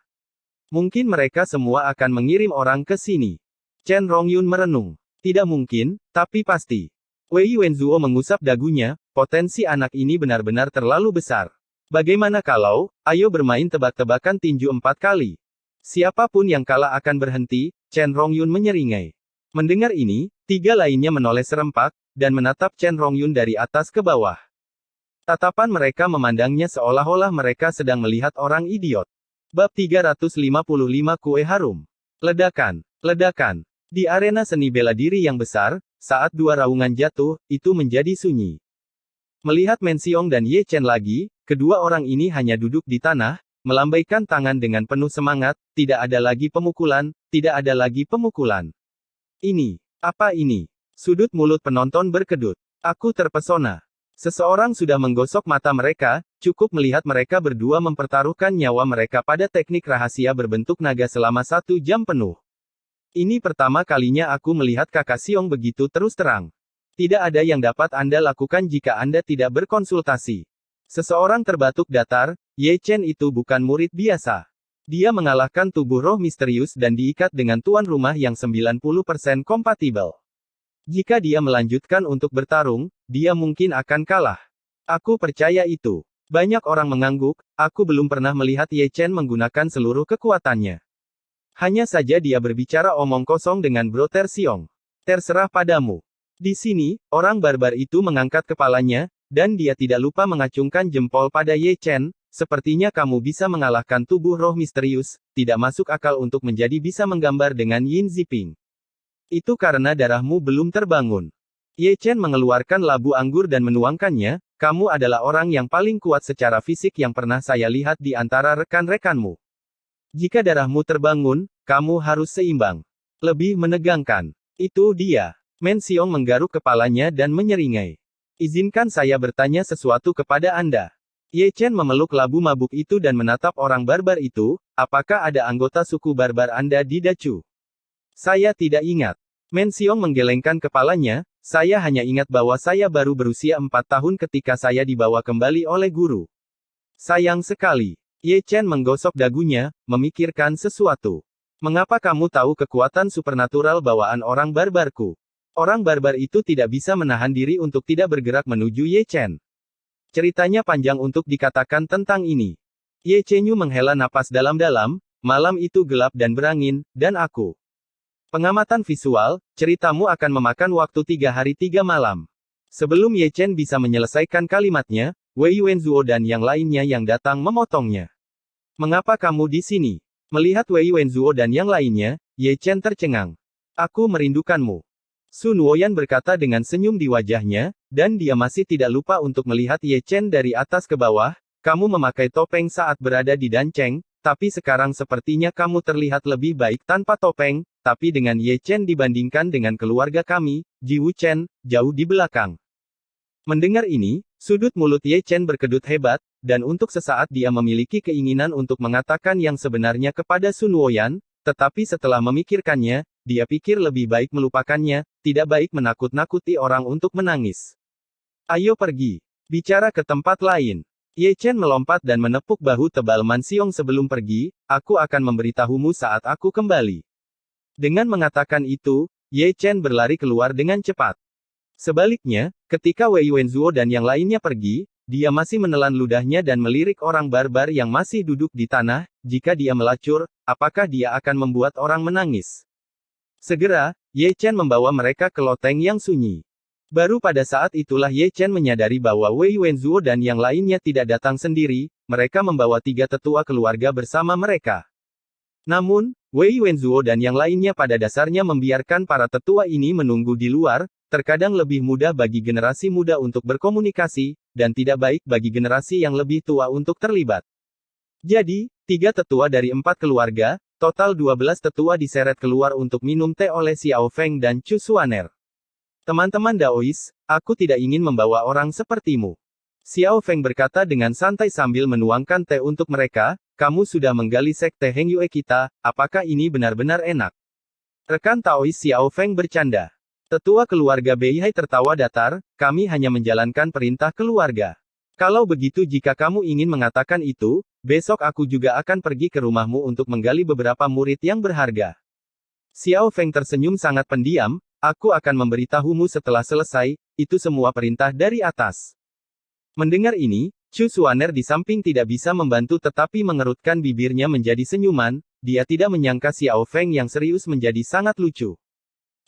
Speaker 2: Mungkin mereka semua akan mengirim orang ke sini. Chen Rongyun merenung. Tidak mungkin, tapi pasti. Wei Wenzuo mengusap dagunya, potensi anak ini benar-benar terlalu besar. Bagaimana kalau, ayo bermain tebak-tebakan tinju 4 kali. Siapapun yang kalah akan berhenti, Chen Rongyun menyeringai. Mendengar ini, 3 lainnya menoleh serempak, dan menatap Chen Rongyun dari atas ke bawah. Tatapan mereka memandangnya seolah-olah mereka sedang melihat orang idiot. Bab 355 Kue Harum. Ledakan. Ledakan. Di arena seni bela diri yang besar, saat 2 raungan jatuh, itu menjadi sunyi. Melihat Men Xiong dan Ye Chen lagi, kedua orang ini hanya duduk di tanah, melambaikan tangan dengan penuh semangat, tidak ada lagi pemukulan, tidak ada lagi pemukulan. Ini, apa ini? Sudut mulut penonton berkedut. Aku terpesona. Seseorang sudah menggosok mata mereka, cukup melihat mereka berdua mempertaruhkan nyawa mereka pada teknik rahasia berbentuk naga selama 1 jam penuh. Ini pertama kalinya aku melihat Kakak Xiong begitu terus terang. Tidak ada yang dapat Anda lakukan jika Anda tidak berkonsultasi. Seseorang terbatuk datar, Ye Chen itu bukan murid biasa. Dia mengalahkan tubuh roh misterius dan diikat dengan tuan rumah yang 90% kompatibel. Jika dia melanjutkan untuk bertarung, dia mungkin akan kalah. Aku percaya itu. Banyak orang mengangguk, aku belum pernah melihat Ye Chen menggunakan seluruh kekuatannya. Hanya saja dia berbicara omong kosong dengan Bro Ter Xiong. Terserah padamu. Di sini, orang barbar itu mengangkat kepalanya, dan dia tidak lupa mengacungkan jempol pada Ye Chen. Sepertinya kamu bisa mengalahkan tubuh roh misterius, tidak masuk akal untuk menjadi bisa menggambar dengan Yin Ziping. Itu karena darahmu belum terbangun. Ye Chen mengeluarkan labu anggur dan menuangkannya, kamu adalah orang yang paling kuat secara fisik yang pernah saya lihat di antara rekan-rekanmu. Jika darahmu terbangun, kamu harus seimbang. Lebih menegangkan. Itu dia. Men Xiong menggaruk kepalanya dan menyeringai. Izinkan saya bertanya sesuatu kepada Anda. Ye Chen memeluk labu mabuk itu dan menatap orang barbar itu, apakah ada anggota suku barbar Anda di Dacu? Saya tidak ingat. Men Xiong menggelengkan kepalanya, saya hanya ingat bahwa saya baru berusia 4 tahun ketika saya dibawa kembali oleh guru. Sayang sekali. Ye Chen menggosok dagunya, memikirkan sesuatu. Mengapa kamu tahu kekuatan supernatural bawaan orang barbarku? Orang barbar itu tidak bisa menahan diri untuk tidak bergerak menuju Ye Chen. Ceritanya panjang untuk dikatakan tentang ini. Ye Chenyu menghela napas dalam-dalam, malam itu gelap dan berangin, dan aku. Pengamatan visual, ceritamu akan memakan waktu 3 hari 3 malam. Sebelum Ye Chen bisa menyelesaikan kalimatnya, Wei Wenzuo dan yang lainnya yang datang memotongnya. Mengapa kamu di sini? Melihat Wei Wenzuo dan yang lainnya, Ye Chen tercengang. Aku merindukanmu. Sun Woyan berkata dengan senyum di wajahnya, dan dia masih tidak lupa untuk melihat Ye Chen dari atas ke bawah, kamu memakai topeng saat berada di Dan Cheng, tapi sekarang sepertinya kamu terlihat lebih baik tanpa topeng, tapi dengan Ye Chen dibandingkan dengan keluarga kami, Ji Wu Chen, jauh di belakang. Mendengar ini, sudut mulut Ye Chen berkedut hebat, dan untuk sesaat dia memiliki keinginan untuk mengatakan yang sebenarnya kepada Sun Woyan, tetapi setelah memikirkannya, dia pikir lebih baik melupakannya, tidak baik menakut-nakuti orang untuk menangis. Ayo pergi. Bicara ke tempat lain. Ye Chen melompat dan menepuk bahu tebal Man Xiong sebelum pergi, aku akan memberitahumu saat aku kembali. Dengan mengatakan itu, Ye Chen berlari keluar dengan cepat. Sebaliknya, ketika Wei Wenzuo dan yang lainnya pergi, dia masih menelan ludahnya dan melirik orang barbar yang masih duduk di tanah. Jika dia melacur, apakah dia akan membuat orang menangis? Segera, Ye Chen membawa mereka ke loteng yang sunyi. Baru pada saat itulah Ye Chen menyadari bahwa Wei Wenzuo dan yang lainnya tidak datang sendiri, mereka membawa 3 tetua keluarga bersama mereka. Namun, Wei Wenzuo dan yang lainnya pada dasarnya membiarkan para tetua ini menunggu di luar. Terkadang lebih mudah bagi generasi muda untuk berkomunikasi, dan tidak baik bagi generasi yang lebih tua untuk terlibat. Jadi, 3 tetua dari 4 keluarga, total 12 tetua diseret keluar untuk minum teh oleh Xiao Feng dan Chu Xuaner. Teman-teman Daois, aku tidak ingin membawa orang sepertimu. Xiao Feng berkata dengan santai sambil menuangkan teh untuk mereka, kamu sudah menggali sekte Heng Yue kita, apakah ini benar-benar enak? Rekan Taois Xiao Feng bercanda. Tetua keluarga Beihai tertawa datar, kami hanya menjalankan perintah keluarga. Kalau begitu jika kamu ingin mengatakan itu, besok aku juga akan pergi ke rumahmu untuk menggali beberapa murid yang berharga. Xiao Feng tersenyum sangat pendiam, aku akan memberitahumu setelah selesai, itu semua perintah dari atas. Mendengar ini, Chu Xuaner di samping tidak bisa membantu tetapi mengerutkan bibirnya menjadi senyuman, dia tidak menyangka Xiao Feng yang serius menjadi sangat lucu.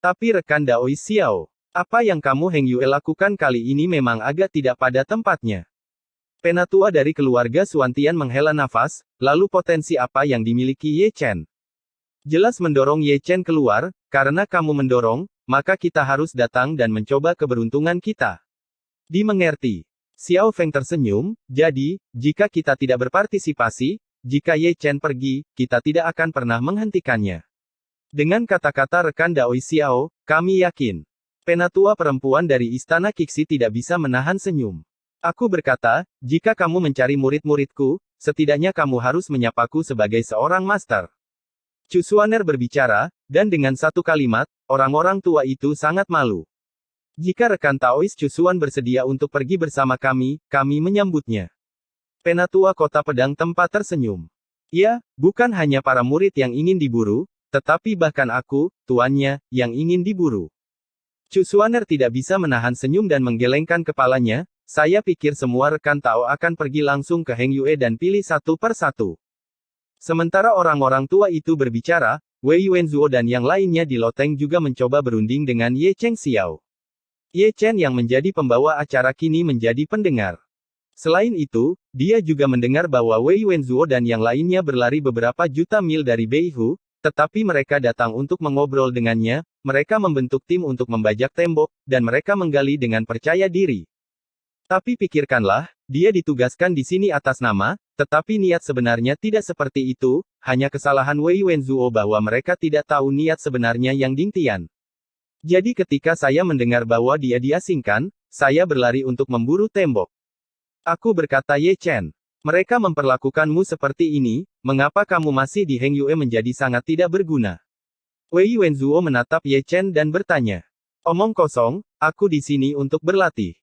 Speaker 2: Tapi rekan Daois Xiao, apa yang kamu Heng Yue lakukan kali ini memang agak tidak pada tempatnya. Penatua dari keluarga Suantian menghela nafas, lalu potensi apa yang dimiliki Ye Chen? Jelas mendorong Ye Chen keluar, karena kamu mendorong, maka kita harus datang dan mencoba keberuntungan kita. Dimengerti. Xiao Feng tersenyum, jadi, jika kita tidak berpartisipasi, jika Ye Chen pergi, kita tidak akan pernah menghentikannya. Dengan kata-kata rekan Daois Xiao, kami yakin. Penatua perempuan dari Istana Qixi tidak bisa menahan senyum. Aku berkata, jika kamu mencari murid-muridku, setidaknya kamu harus menyapaku sebagai seorang master. Chu Xuaner berbicara, dan dengan satu kalimat, orang-orang tua itu sangat malu. Jika rekan Taois Chu Xuan bersedia untuk pergi bersama kami menyambutnya. Penatua Kota Pedang Tempa tersenyum. Ya, bukan hanya para murid yang ingin diburu, tetapi bahkan aku, tuannya, yang ingin diburu. Chu Xuaner tidak bisa menahan senyum dan menggelengkan kepalanya, saya pikir semua rekan Tao akan pergi langsung ke Heng Yue dan pilih satu per satu. Sementara orang-orang tua itu berbicara, Wei Wenzuo dan yang lainnya di loteng juga mencoba berunding dengan Ye Cheng Xiao. Ye Chen yang menjadi pembawa acara kini menjadi pendengar. Selain itu, dia juga mendengar bahwa Wei Wenzuo dan yang lainnya berlari beberapa juta mil dari Beihu, tetapi mereka datang untuk mengobrol dengannya, mereka membentuk tim untuk membajak tembok, dan mereka menggali dengan percaya diri. Tapi pikirkanlah, dia ditugaskan di sini atas nama, tetapi niat sebenarnya tidak seperti itu, hanya kesalahan Wei Wenzuo bahwa mereka tidak tahu niat sebenarnya yang Ding Tian. Jadi ketika saya mendengar bahwa dia diasingkan, saya berlari untuk memburu tembok. Aku berkata Ye Chen. Mereka memperlakukanmu seperti ini, mengapa kamu masih di Heng Yue menjadi sangat tidak berguna? Wei Wenzuo menatap Ye Chen dan bertanya. Omong kosong, aku di sini untuk berlatih.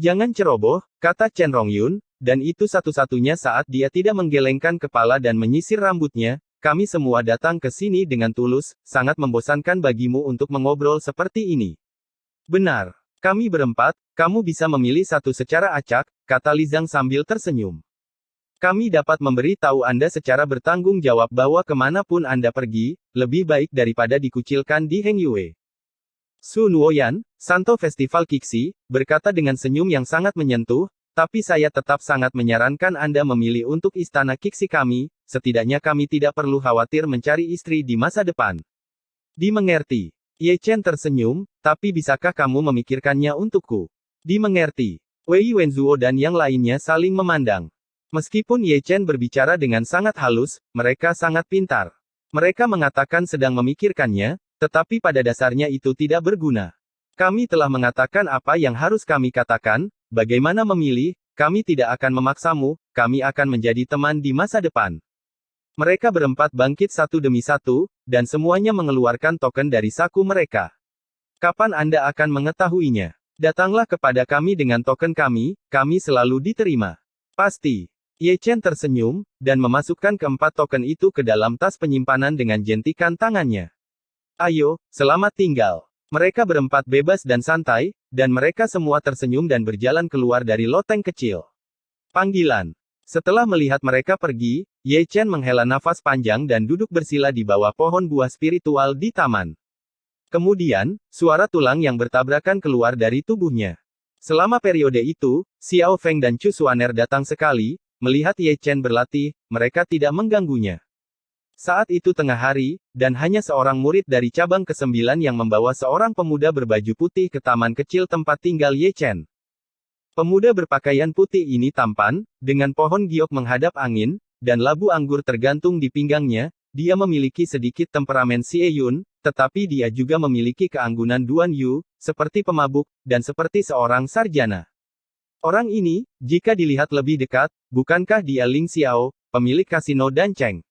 Speaker 2: Jangan ceroboh, kata Chen Rongyun, dan itu satu-satunya saat dia tidak menggelengkan kepala dan menyisir rambutnya, kami semua datang ke sini dengan tulus, sangat membosankan bagimu untuk mengobrol seperti ini. Benar. Kami berempat, kamu bisa memilih satu secara acak, kata Li Zhang sambil tersenyum. Kami dapat memberi tahu Anda secara bertanggung jawab bahwa kemanapun Anda pergi, lebih baik daripada dikucilkan di Heng Yue. Su Nuoyan, Santo Festival Qixi, berkata dengan senyum yang sangat menyentuh, tapi saya tetap sangat menyarankan Anda memilih untuk Istana Qixi kami, setidaknya kami tidak perlu khawatir mencari istri di masa depan. Dimengerti. Ye Chen tersenyum, tapi bisakah kamu memikirkannya untukku? Dimengerti. Wei Wenzuo dan yang lainnya saling memandang. Meskipun Ye Chen berbicara dengan sangat halus, mereka sangat pintar. Mereka mengatakan sedang memikirkannya, tetapi pada dasarnya itu tidak berguna. Kami telah mengatakan apa yang harus kami katakan, bagaimana memilih, kami tidak akan memaksamu, kami akan menjadi teman di masa depan. Mereka berempat bangkit satu demi satu, dan semuanya mengeluarkan token dari saku mereka. Kapan Anda akan mengetahuinya? Datanglah kepada kami dengan token kami selalu diterima. Pasti. Ye Chen tersenyum, dan memasukkan keempat token itu ke dalam tas penyimpanan dengan jentikan tangannya. Ayo, selamat tinggal. Mereka berempat bebas dan santai, dan mereka semua tersenyum dan berjalan keluar dari loteng kecil. Panggilan. Setelah melihat mereka pergi, Ye Chen menghela nafas panjang dan duduk bersila di bawah pohon buah spiritual di taman. Kemudian, suara tulang yang bertabrakan keluar dari tubuhnya. Selama periode itu, Xiao Feng dan Chu Xuaner datang sekali, melihat Ye Chen berlatih, mereka tidak mengganggunya. Saat itu tengah hari, dan hanya seorang murid dari cabang ke-9 yang membawa seorang pemuda berbaju putih ke taman kecil tempat tinggal Ye Chen. Pemuda berpakaian putih ini tampan, dengan pohon giok menghadap angin, dan labu anggur tergantung di pinggangnya. Dia memiliki sedikit temperamen Xie Yun, tetapi dia juga memiliki keanggunan Duan Yu, seperti pemabuk, dan seperti seorang sarjana. Orang ini, jika dilihat lebih dekat, bukankah dia Ling Xiao, pemilik kasino Dan Cheng?